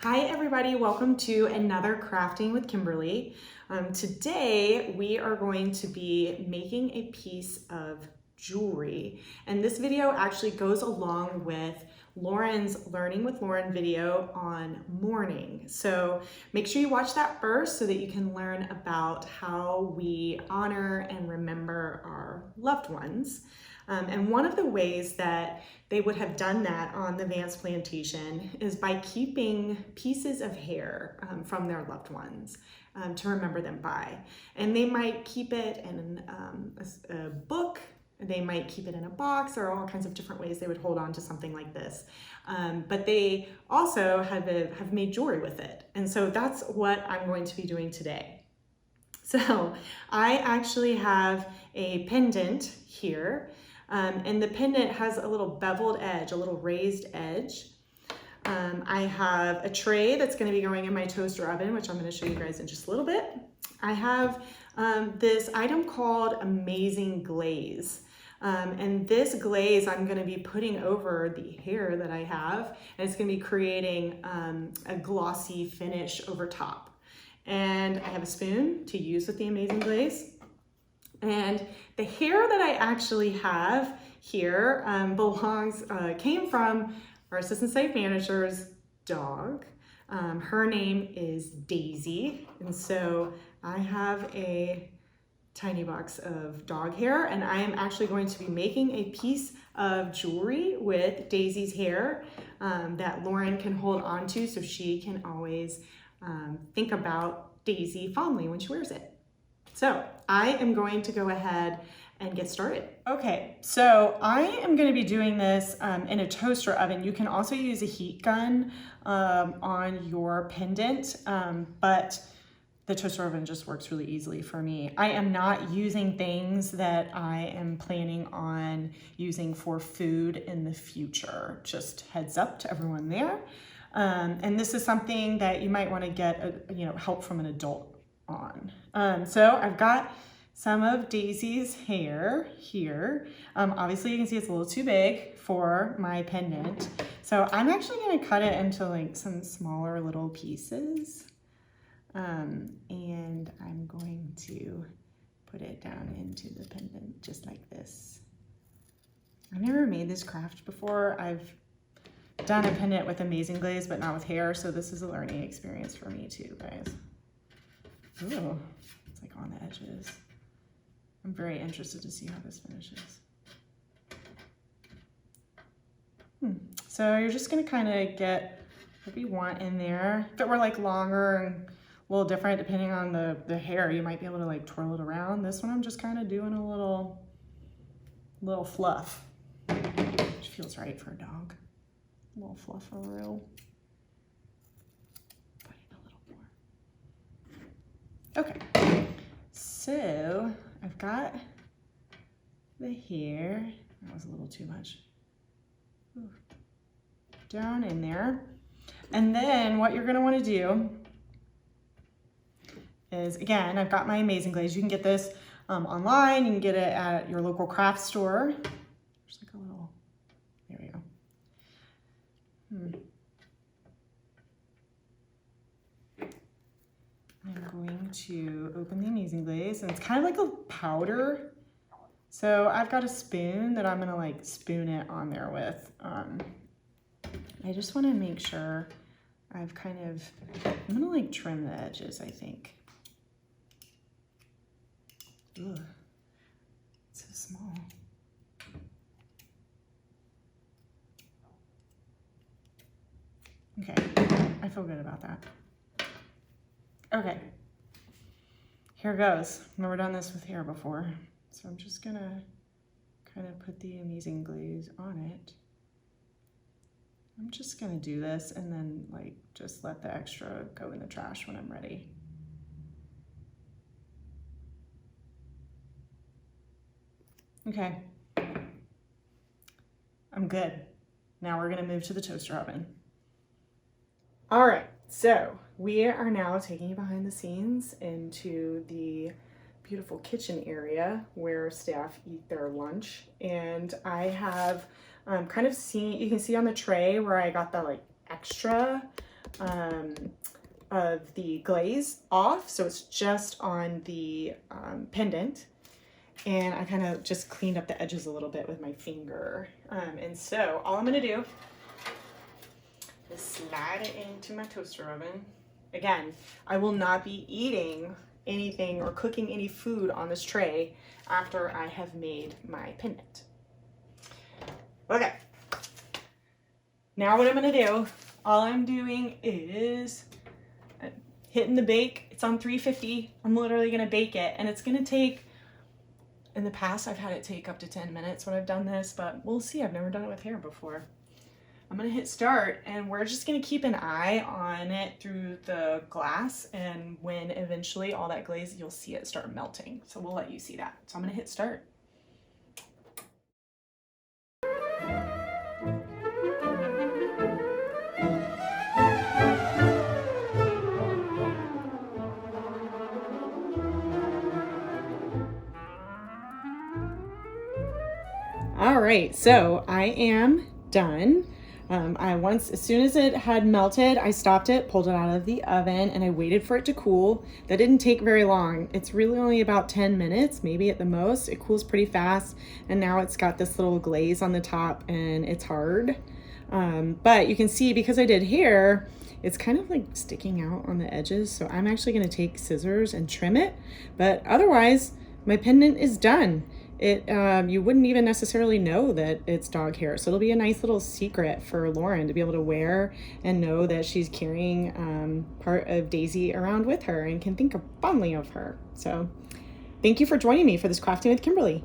Hi everybody, welcome to another Crafting with Kimberly. Today we are going to be making a piece of jewelry, and this video actually goes along with Lauren's Learning with Lauren video on mourning. So make sure you watch that first so that you can learn about how we honor and remember our loved ones. And one of the ways that they would have done that on the Vance plantation is by keeping pieces of hair from their loved ones to remember them by. And they might keep it in a book, they might keep it in a box. There are all kinds of different ways they would hold on to something like this. But they also have made jewelry with it. And so that's what I'm going to be doing today. So I actually have a pendant here. And the pendant has a little beveled edge, a little raised edge. I have a tray that's going to be going in my toaster oven, which I'm going to show you guys in just a little bit. I have this item called Amazing Glaze. And this glaze I'm going to be putting over the hair that I have, and it's going to be creating a glossy finish over top. And I have a spoon to use with the Amazing Glaze. And the hair that I actually have here came from our assistant site manager's dog. Her name is Daisy. And so I have a tiny box of dog hair, and I am actually going to be making a piece of jewelry with Daisy's hair that Lauren can hold on to so she can always think about Daisy fondly when she wears it. So I am going to go ahead and get started. Okay, so I am going to be doing this in a toaster oven. You can also use a heat gun on your pendant, but the toaster oven just works really easily for me. I am not using things that I am planning on using for food in the future. Just heads up to everyone there. And this is something that you might want to get help from an adult on. So I've got some of Daisy's hair here. Obviously you can see it's a little too big for my pendant. So I'm actually going to cut it into like some smaller little pieces. And I'm going to put it down into the pendant just like this. I've never made this craft before. I've done a pendant with Amazing Glaze, but not with hair. So this is a learning experience for me too, guys. Ooh, it's like on the edges. I'm very interested to see how this finishes. So you're just gonna kind of get what you want in there. If it were like longer and a little different depending on the hair, you might be able to like twirl it around. This one I'm just kind of doing a little fluff, which feels right for a dog. A little fluff for real. Okay, so I've got the hair, that was a little too much, down in there. And then what you're gonna wanna do is, again, I've got my Amazing Glaze. You can get this online, you can get it at your local craft store. There's like a little, there we go. I'm going to open the Amazing Glaze, and it's kind of like a powder. So I've got a spoon that I'm gonna like spoon it on there with. I just wanna make sure I've I'm gonna like trim the edges, I think. Ugh, it's so small. Okay, I feel good about that. Okay, here goes. I've never done this with hair before. So I'm just gonna kind of put the Amazing Glaze on it. I'm just gonna do this and then like just let the extra go in the trash when I'm ready. Okay, I'm good. Now we're gonna move to the toaster oven. All right, so we are now taking you behind the scenes into the beautiful kitchen area where staff eat their lunch. And I have kind of seen, you can see on the tray where I got the like extra of the glaze off, so it's just on the pendant. And I kind of just cleaned up the edges a little bit with my finger. And so all I'm gonna do is slide it into my toaster oven. Again, I will not be eating anything or cooking any food on this tray after I have made my pendant. Okay, now what I'm gonna do, all I'm doing is hitting the bake. It's on 350. I'm literally gonna bake it, and it's gonna take, in the past I've had it take up to 10 minutes when I've done this, but we'll see. I've never done it with hair before. I'm gonna hit start, and we're just gonna keep an eye on it through the glass, and when eventually all that glaze, you'll see it start melting. So we'll let you see that. So I'm gonna hit start. All right, so I am done. As soon as it had melted, I stopped it, pulled it out of the oven, and I waited for it to cool. That didn't take very long. It's really only about 10 minutes, maybe at the most. It cools pretty fast, and now it's got this little glaze on the top, and it's hard. But you can see, because I did hair, it's kind of like sticking out on the edges. So I'm actually gonna take scissors and trim it. But otherwise, my pendant is done. You wouldn't even necessarily know that it's dog hair. So it'll be a nice little secret for Lauren to be able to wear and know that she's carrying part of Daisy around with her and can think fondly of her. So thank you for joining me for this Crafting with Kimberly.